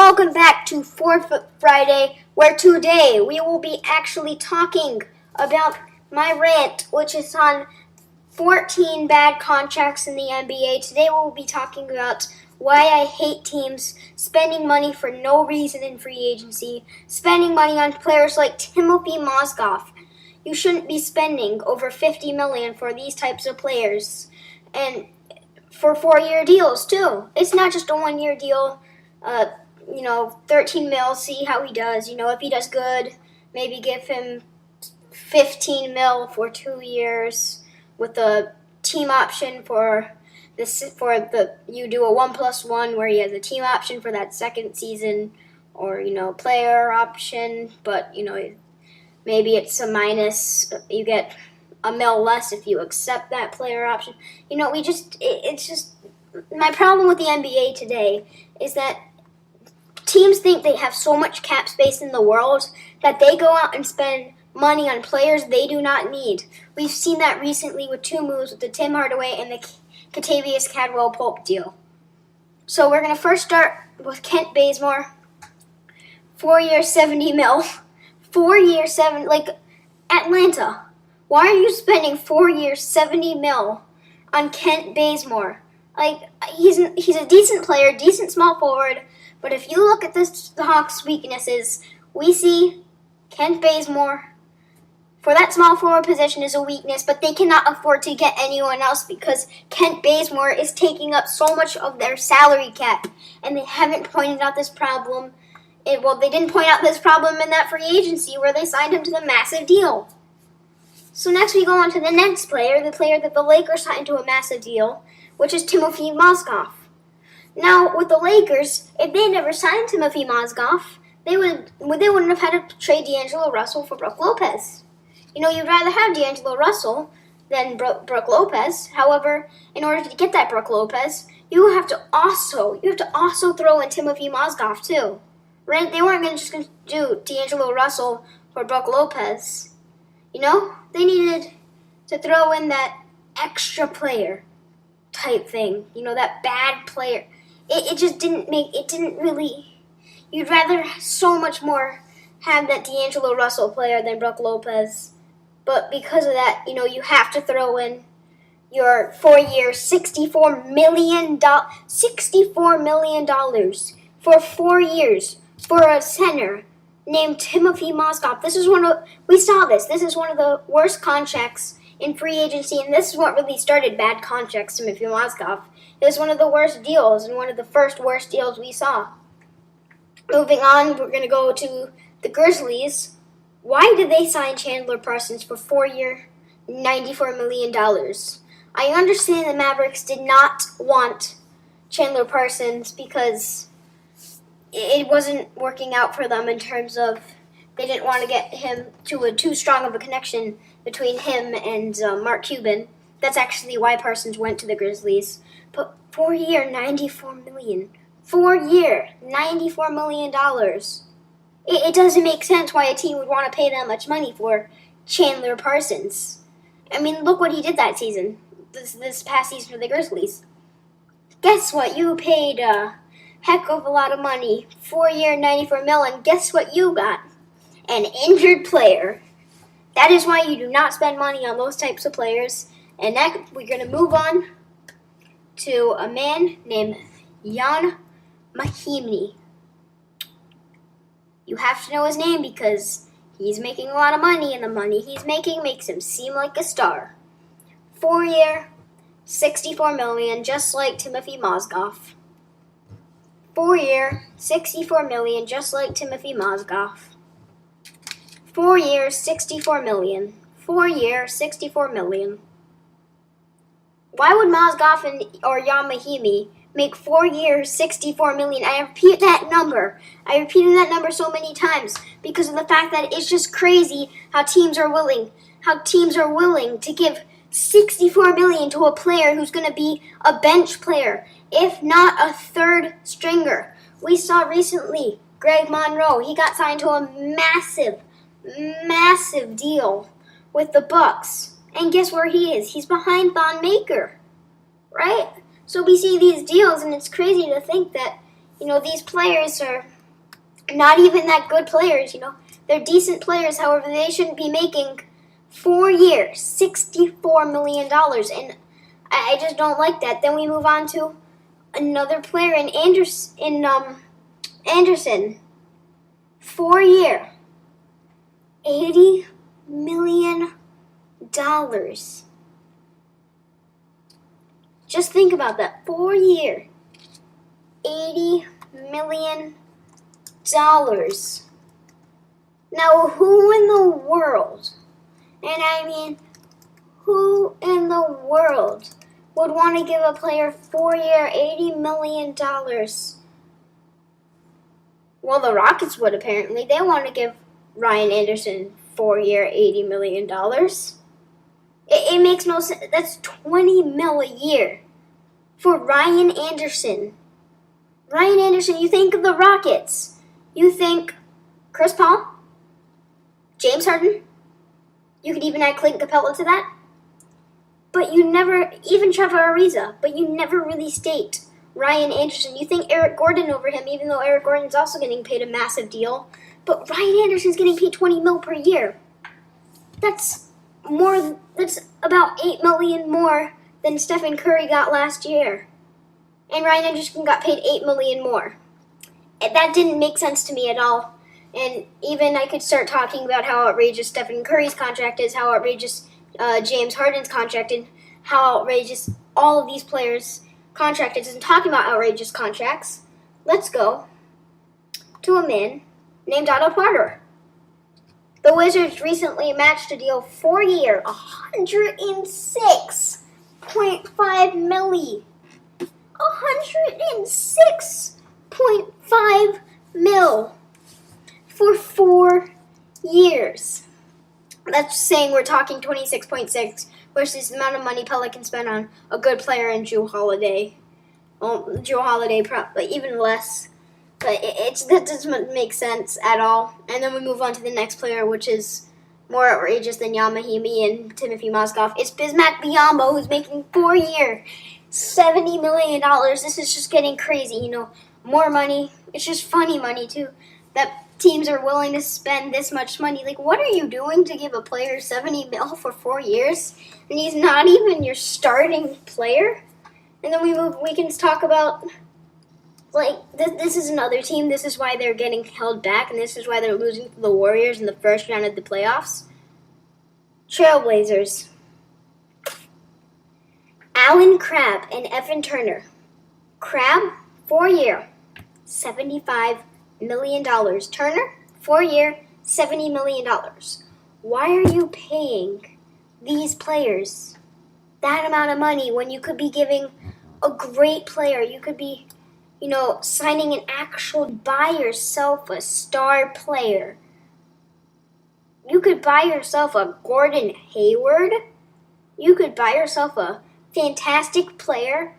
welcome back to Fourth Friday, where today we will be actually talking about my rant, which is on 14 bad contracts in the NBA. Today we'll be talking about why I hate teams spending money for no reason in free agency, spending money on players like Timothy Mozgov. You shouldn't be spending over $50 million for these types of players, and for 4-year deals too. It's not just a 1-year deal. 13 mil, see how he does. If he does good, maybe give him 15 mil for 2 years with a team option for you do a 1+1 where he has a team option for that second season, or player option, but maybe it's a minus. You get a mil less if you accept that player option. It's just my problem with the NBA today is that teams think they have so much cap space in the world that they go out and spend money on players they do not need. We've seen that recently with 2 moves, with the Tim Hardaway and the Kentavious Caldwell-Pope deal. So we're going to first start with Kent Bazemore. 4 years, 70 mil. 4 years, Atlanta. Why are you spending 4 years, 70 mil on Kent Bazemore? He's a decent player, decent small forward, but if you look at the Hawks' weaknesses, we see Kent Bazemore for that small forward position is a weakness, but they cannot afford to get anyone else because Kent Bazemore is taking up so much of their salary cap, and they haven't pointed out this problem. They didn't point out this problem in that free agency where they signed him to the massive deal. So next we go on to the next player, the player that the Lakers signed to a massive deal, which is Timothy Mozgov. Now, with the Lakers, if they never signed Timothy Mozgov, they wouldn't have had to trade D'Angelo Russell for Brook Lopez. You'd rather have D'Angelo Russell than Brook Lopez. However, in order to get that Brook Lopez, you have to also throw in Timothy Mozgov too. Right? They weren't just going to do D'Angelo Russell for Brook Lopez. They needed to throw in that extra player type thing. That bad player. It didn't really. You'd rather so much more have that D'Angelo Russell player than Brook Lopez. But because of that, you have to throw in your 4-year, $64 million for 4 years for a center named Timothy Mozgov. We saw this. This is one of the worst contracts in free agency, and this is what really started bad contracts, Timothy Mozgov. It was one of the worst deals and one of the first worst deals we saw. Moving on, we're going to go to the Grizzlies. Why did they sign Chandler Parsons for 4-year, $94 million? I understand the Mavericks did not want Chandler Parsons because it wasn't working out for them in terms of they didn't want to get him to too strong of a connection between him and Mark Cuban. That's actually why Parsons went to the Grizzlies. But 4-year, $94 million. 4-year, $94 million. It doesn't make sense why a team would want to pay that much money for Chandler Parsons. I mean, look what he did that season, this past season for the Grizzlies. Guess what? You paid a heck of a lot of money, 4-year, $94 million, and guess what you got? An injured player. That is why you do not spend money on those types of players. And next, we're going to move on to a man named Jan Mahimni. You have to know his name because he's making a lot of money, and the money he's making makes him seem like a star. 4-year, $64 million, just like Timothy Mozgov. 4-year, $64 million, just like Timothy Mozgov. 4 years, $64 million. 4-year, $64 million. Why would Mozgov or Jan Mahimni make 4 years, $64 million? I repeat that number. I repeated that number so many times because of the fact that it's just crazy how teams are willing to give $64 million to a player who's going to be a bench player, if not a third stringer. We saw recently Greg Monroe. He got signed to a massive deal with the Bucks. And guess where he is? He's behind Thon Maker, right? So we see these deals, and it's crazy to think that, these players are not even that good players, They're decent players, however, they shouldn't be making 4 years, $64 million. And I just don't like that. Then we move on to another player in Anderson. 4 year, $80 million. Just think about that. 4 year, $80 million. Now, who in the world, and I mean, who in the world would want to give a player 4 year, $80 million? Well, the Rockets would apparently. They want to give Ryan Anderson 4 year, $80 million. It makes no sense. That's $20 million a year for Ryan Anderson. Ryan Anderson, you think of the Rockets. You think Chris Paul, James Harden. You could even add Clint Capella to that. But you never, even Trevor Ariza, but you never really state Ryan Anderson. You think Eric Gordon over him, even though Eric Gordon's also getting paid a massive deal. But Ryan Anderson's getting paid $20 million per year. That's about $8 million more than Stephen Curry got last year. And Ryan Anderson got paid $8 million more. That didn't make sense to me at all. And even I could start talking about how outrageous Stephen Curry's contract is, how outrageous James Harden's contract, and how outrageous all of these players' contract is. And talking about outrageous contracts, let's go to a man named Otto Porter. The Wizards recently matched a deal 4 year, $106.5 million. $106.5 million for 4 years. That's saying we're talking 26.6 versus the amount of money Pelicans spent on a good player in Jrue Holiday. Jrue Holiday, probably even less. But that doesn't make sense at all. And then we move on to the next player, which is more outrageous than Yamahimi and Timothy Mozgov. It's Bismack Biyombo, who's making 4 year, $70 million. This is just getting crazy, more money. It's just funny money, too, that teams are willing to spend this much money. Like, what are you doing to give a player $70 million for 4 years? And he's not even your starting player? And then we can talk about, this is another team. This is why they're getting held back, and this is why they're losing to the Warriors in the first round of the playoffs. Trailblazers. Allen Crabbe and Evan Turner. Crabbe, 4 year, $75 million. Turner, 4 year, $70 million. Why are you paying these players that amount of money when you could be giving a great player? You could be, signing an actual, buy yourself a star player. You could buy yourself a Gordon Hayward. You could buy yourself a fantastic player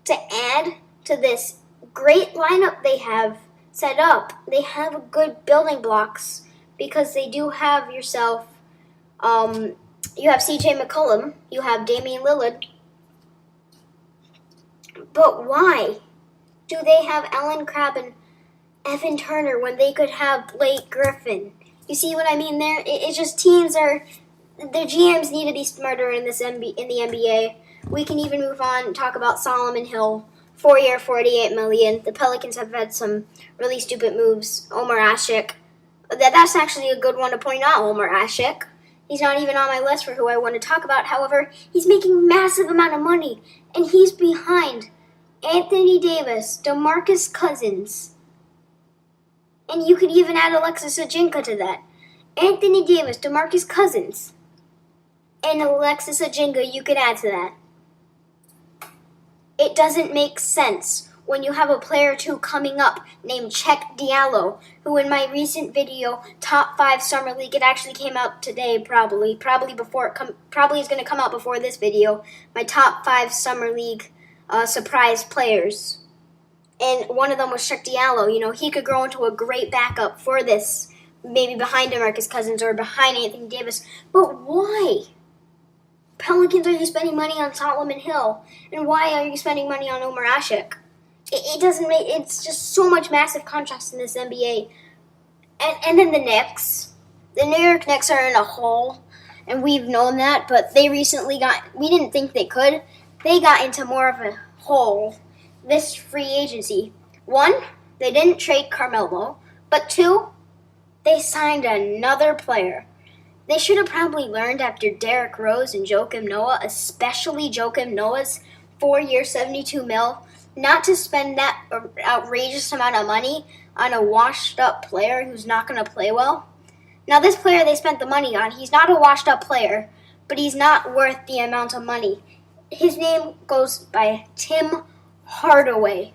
to add to this great lineup they have set up. They have good building blocks because they do have yourself, you have CJ McCollum, you have Damian Lillard. But why do they have Allen Crabbe and Evan Turner when they could have Blake Griffin? You see what I mean there? It's just teams their GMs need to be smarter in the NBA. We can even move on and talk about Solomon Hill, 4 year, $48 million. The Pelicans have had some really stupid moves. Omer Asik. That's actually a good one to point out, Omer Asik. He's not even on my list for who I want to talk about. However, he's making massive amount of money, and he's behind Anthony Davis, DeMarcus Cousins, and you could even add Alexis Ajinka to that. Anthony Davis, DeMarcus Cousins, and Alexis Ajinka you could add to that. It doesn't make sense when you have a player or two coming up named Cheikh Diallo, who in my recent video, Top 5 Summer League, it actually came out today probably is going to come out before this video, my Top 5 Summer League surprise players. And one of them was Cheikh Diallo. He could grow into a great backup for this, maybe behind DeMarcus Cousins or behind Anthony Davis. But why? Pelicans, are you spending money on Solomon Hill? And why are you spending money on Omer Asik? It doesn't make, it's just so much massive contrast in this NBA And then the Knicks. The New York Knicks are in a hole, and we've known that, but they recently we didn't think they could. They got into more of a hole this free agency. 1, they didn't trade Carmelo, but 2, they signed another player. They should have probably learned after Derrick Rose and Joakim Noah, especially Joakim Noah's 4-year, $72 million, not to spend that outrageous amount of money on a washed-up player who's not going to play well. Now, this player they spent the money on, he's not a washed-up player, but he's not worth the amount of money. His name goes by Tim Hardaway.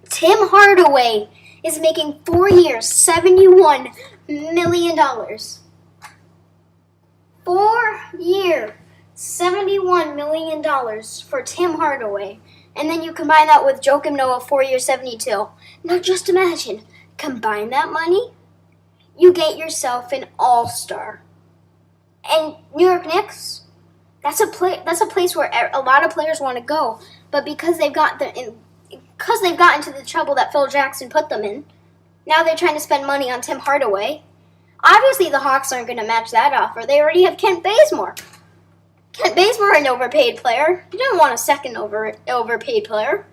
Tim Hardaway is making 4 years, $71 million. 4-year, $71 million for Tim Hardaway. And then you combine that with Joakim Noah, 4 years, 72. Now just imagine, combine that money, you get yourself an all-star. And New York Knicks, that's a place where a lot of players want to go. But because they've gotten into the trouble that Phil Jackson put them in, now they're trying to spend money on Tim Hardaway. Obviously, the Hawks aren't going to match that offer. They already have Kent Bazemore. Kent Bazemore, an overpaid player. You don't want a second overpaid player.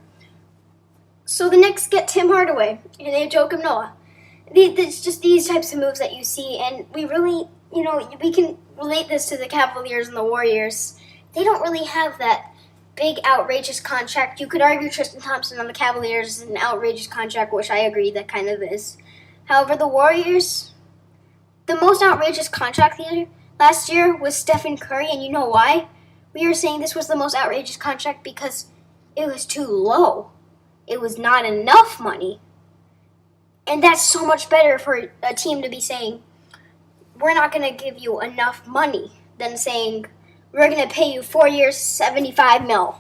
So the Knicks get Tim Hardaway, and they have Joakim Noah. It's just these types of moves that you see, and we really, we can relate this to the Cavaliers and the Warriors. They don't really have that big, outrageous contract. You could argue Tristan Thompson on the Cavaliers is an outrageous contract, which I agree that kind of is. However, the Warriors, the most outrageous contract last year was Stephen Curry, and you know why? We were saying this was the most outrageous contract because it was too low. It was not enough money. And that's so much better for a team to be saying, we're not going to give you enough money, than saying, we're going to pay you 4 years, $75 million.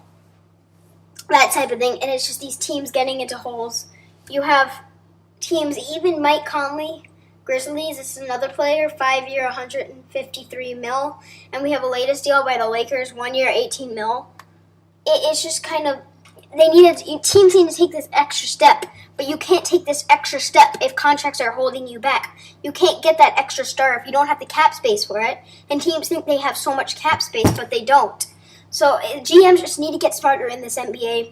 That type of thing. And it's just these teams getting into holes. You have teams, even Mike Conley, Grizzlies, this is another player, 5-year, $153 million. And we have a latest deal by the Lakers, 1 year, $18 million. It's just kind of, teams need to take this extra step. But you can't take this extra step if contracts are holding you back. You can't get that extra star if you don't have the cap space for it. And teams think they have so much cap space, but they don't. So GMs just need to get smarter in this NBA.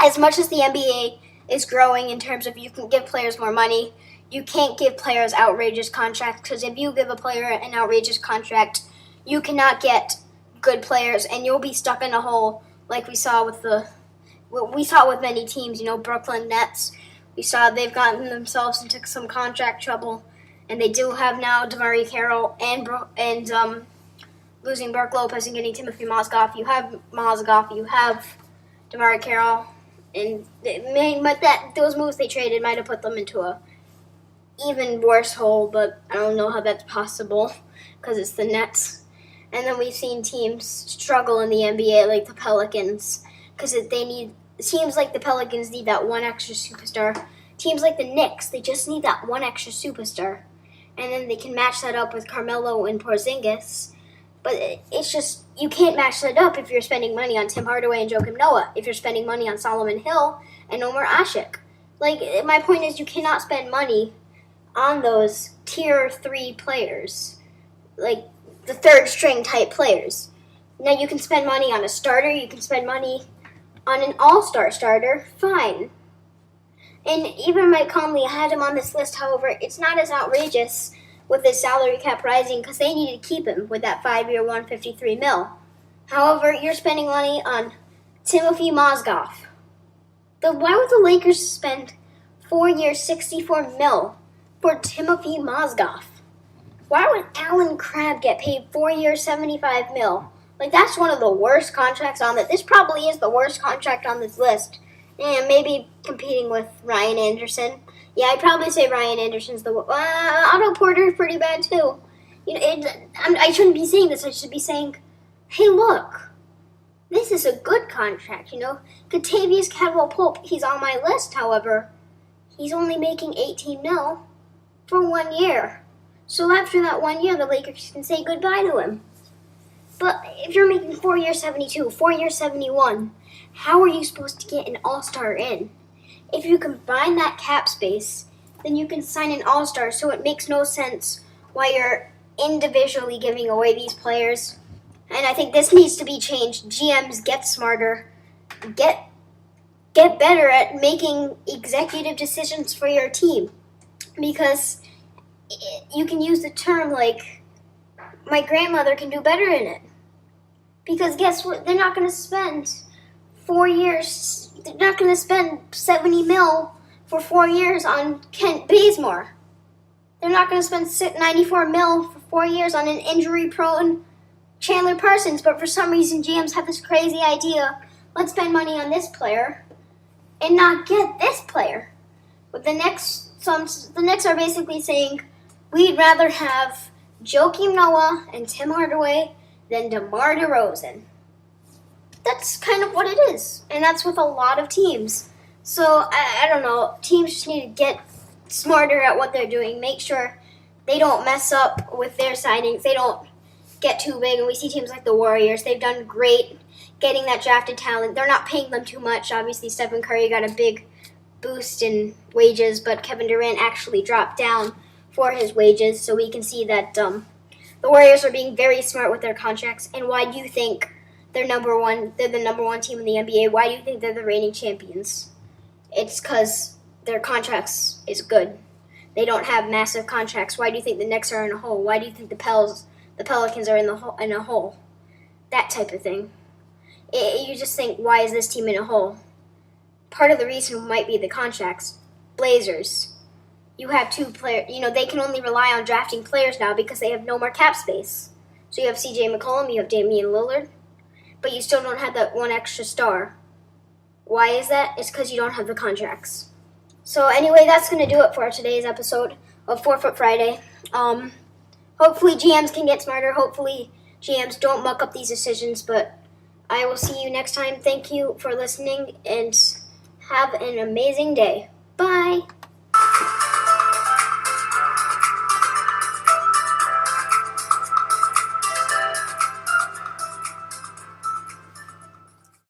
As much as the NBA is growing in terms of you can give players more money, you can't give players outrageous contracts. Because if you give a player an outrageous contract, you cannot get good players. And you'll be stuck in a hole like we saw with many teams, Brooklyn Nets. We saw they've gotten themselves into some contract trouble, and they do have now DeMarre Carroll and losing Brook Lopez and getting Timothy Mozgov. You have Mozgov, you have DeMarre Carroll, and those moves they traded might have put them into a even worse hole, but I don't know how that's possible because it's the Nets. And then we've seen teams struggle in the NBA like the Pelicans. Because teams like the Pelicans need that one extra superstar. Teams like the Knicks, they just need that one extra superstar. And then they can match that up with Carmelo and Porzingis. But it's just, you can't match that up if you're spending money on Tim Hardaway and Joakim Noah. If you're spending money on Solomon Hill and Omer Asik. My point is you cannot spend money on those tier 3 players. Like the third string type players. Now you can spend money on a starter, you can spend money on an all-star starter, fine. And even Mike Conley, I had him on this list, however, it's not as outrageous with his salary cap rising because they needed to keep him with that 5-year, $153 million. However, you're spending money on Timothy Mozgov. Why would the Lakers spend 4 years, $64 million for Timothy Mozgov? Why would Alan Crabb get paid 4 years, $75 million? That's one of the worst contracts on this. This probably is the worst contract on this list. And maybe competing with Ryan Anderson. Yeah, I'd probably say Ryan Anderson's the worst. Otto Porter is pretty bad, too. I shouldn't be saying this. I should be saying, hey, look. This is a good contract, Kentavious Caldwell-Pope, he's on my list, however. He's only making $18 million for 1 year. So after that 1 year, the Lakers can say goodbye to him. But if you're making 4 years 72, 4 years 71, how are you supposed to get an all-star in? If you combine that cap space then you can sign an all-star. So it makes no sense why you're individually giving away these players. And I think this needs to be changed. GMs, get smarter. Get better at making executive decisions for your team. Because you can use the term like, my grandmother can do better in it. Because guess what? They're not going to spend 4 years. They're not going to spend 70 mil for 4 years on Kent Bazemore. They're not going to spend 94 mil for 4 years on an injury-prone Chandler Parsons. But for some reason, GMs have this crazy idea, let's spend money on this player and not get this player. But the Knicks are basically saying, we'd rather have Joakim Noah and Tim Hardaway than DeMar DeRozan. That's kind of what it is. And that's with a lot of teams. So, I don't know. Teams just need to get smarter at what they're doing. Make sure they don't mess up with their signings. They don't get too big. And we see teams like the Warriors. They've done great getting that drafted talent. They're not paying them too much. Obviously, Stephen Curry got a big boost in wages, but Kevin Durant actually dropped down for his wages. So we can see that the Warriors are being very smart with their contracts. And why do you think they're the number one team in the NBA? Why do you think they're the reigning champions? It's because their contracts is good. They don't have massive contracts. Why do you think the Knicks are in a hole? Why do you think the Pelicans are in a hole? That type of thing. You just think, why is this team in a hole? Part of the reason might be the contracts. Blazers. You have 2 players. They can only rely on drafting players now because they have no more cap space. So you have CJ McCollum, you have Damian Lillard, but you still don't have that one extra star. Why is that? It's because you don't have the contracts. So anyway, that's going to do it for today's episode of 4 Foot Friday. Hopefully GMs can get smarter. Hopefully GMs don't muck up these decisions. But I will see you next time. Thank you for listening and have an amazing day. Bye.